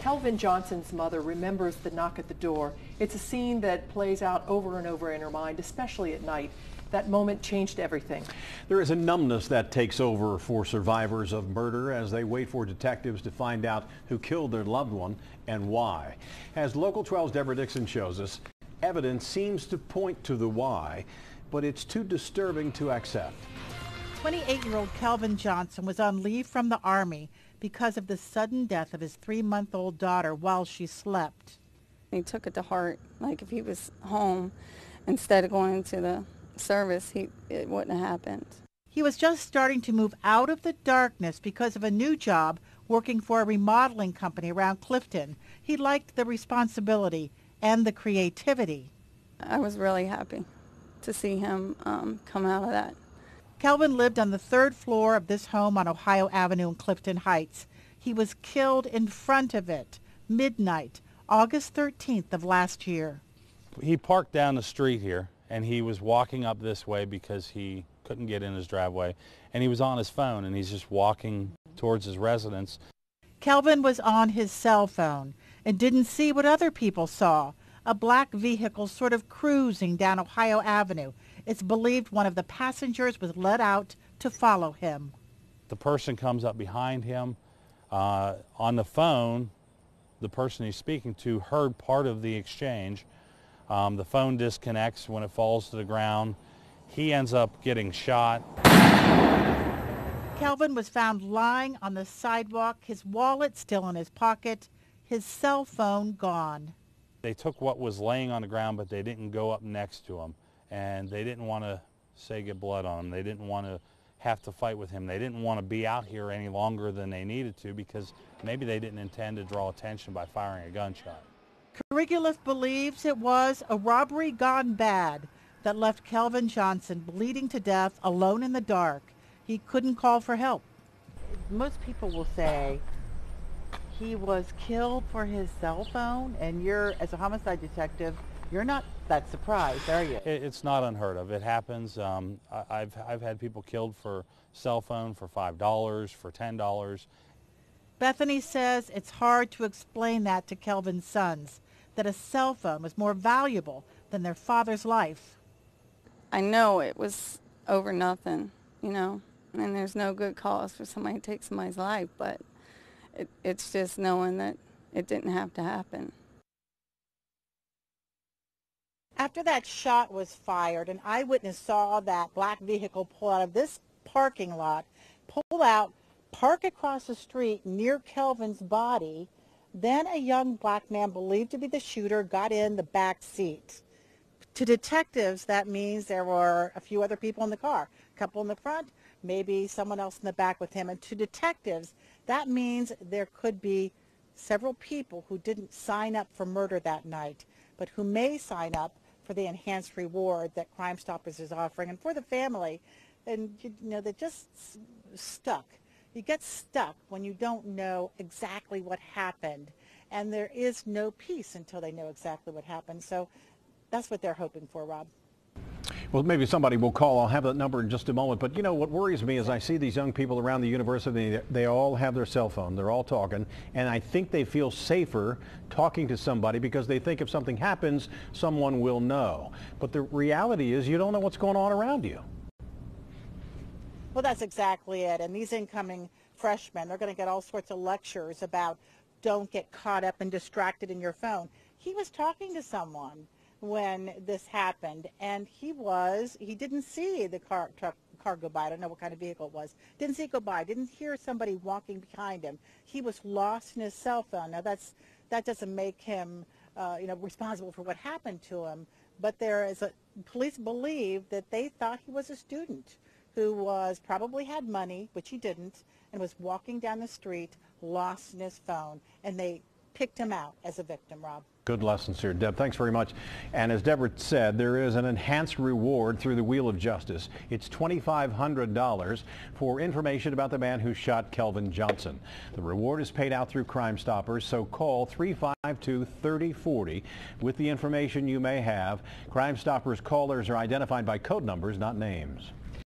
Kelvin Johnson's mother remembers the knock at the door. It's a scene that plays out over and over in her mind, especially at night. That moment changed everything. There is a numbness that takes over for survivors of murder as they wait for detectives to find out who killed their loved one and why. As Local 12's Deborah Dixon shows us, evidence seems to point to the why, but it's too disturbing to accept. 28-year-old Kelvin Johnson was on leave from the Army because of the sudden death of his 3-month-old daughter while she slept. He took it to heart. Like if he was home instead of going to the service, it wouldn't have happened. He was just starting to move out of the darkness because of a new job working for a remodeling company around Clifton. He liked the responsibility and the creativity. I was really happy to see him come out of that. Kelvin lived on the 3rd floor of this home on Ohio Avenue in Clifton Heights. He was killed in front of it, midnight, August 13th of last year. He parked down the street here, and he was walking up this way because he couldn't get in his driveway, and he was on his phone, and he's just walking towards his residence. Kelvin was on his cell phone and didn't see what other people saw, a black vehicle sort of cruising down Ohio Avenue. It's believed one of the passengers was let out to follow him. The person comes up behind him. On the phone, the person he's speaking to heard part of the exchange. The phone disconnects when it falls to the ground. He ends up getting shot. Kelvin was found lying on the sidewalk, his wallet still in his pocket, his cell phone gone. They took what was laying on the ground, but they didn't go up next to him. And they didn't want to, get blood on him. They didn't want to have to fight with him. They didn't want to be out here any longer than they needed to because maybe they didn't intend to draw attention by firing a gunshot. Curriculum believes it was a robbery gone bad that left Kelvin Johnson bleeding to death alone in the dark. He couldn't call for help. Most people will say he was killed for his cell phone, and you're, as a homicide detective, you're not that surprised, are you? It's not unheard of. It happens. I've had people killed for cell phone for $5, for $10. Bethany says it's hard to explain that to Kelvin's sons, that a cell phone was more valuable than their father's life. I know it was over nothing, and there's no good cause for somebody to take somebody's life, but it's just knowing that it didn't have to happen. After that shot was fired, an eyewitness saw that black vehicle pull out of this parking lot, pull out, park across the street near Kelvin's body. Then a young black man believed to be the shooter got in the back seat. To detectives, that means there were a few other people in the car, a couple in the front, maybe someone else in the back with him. And to detectives, that means there could be several people who didn't sign up for murder that night, but who may sign up for the enhanced reward that Crime Stoppers is offering. And for the family, and they're just stuck. You get stuck when you don't know exactly what happened, and there is no peace until they know exactly what happened. So that's what they're hoping for, Rob. Well, maybe somebody will call. I'll have that number in just a moment. But what worries me is I see these young people around the university. They all have their cell phone. They're all talking. And I think they feel safer talking to somebody because they think if something happens, someone will know. But the reality is you don't know what's going on around you. Well, that's exactly it. And these incoming freshmen, they're going to get all sorts of lectures about don't get caught up and distracted in your phone. He was talking to someone when this happened, and he didn't see the car go by. I don't know what kind of vehicle it was. Didn't see it go by. Didn't hear somebody walking behind him. He was lost in his cell phone. Now that doesn't make him responsible for what happened to him, but police believe that they thought he was a student who probably had money, which he didn't, and was walking down the street lost in his phone, and they picked him out as a victim, Rob. Good lessons here, Deb. Thanks very much. And as Deborah said, there is an enhanced reward through the Wheel of Justice. It's $2,500 for information about the man who shot Kelvin Johnson. The reward is paid out through Crime Stoppers, so call 352-3040 with the information you may have. Crime Stoppers callers are identified by code numbers, not names.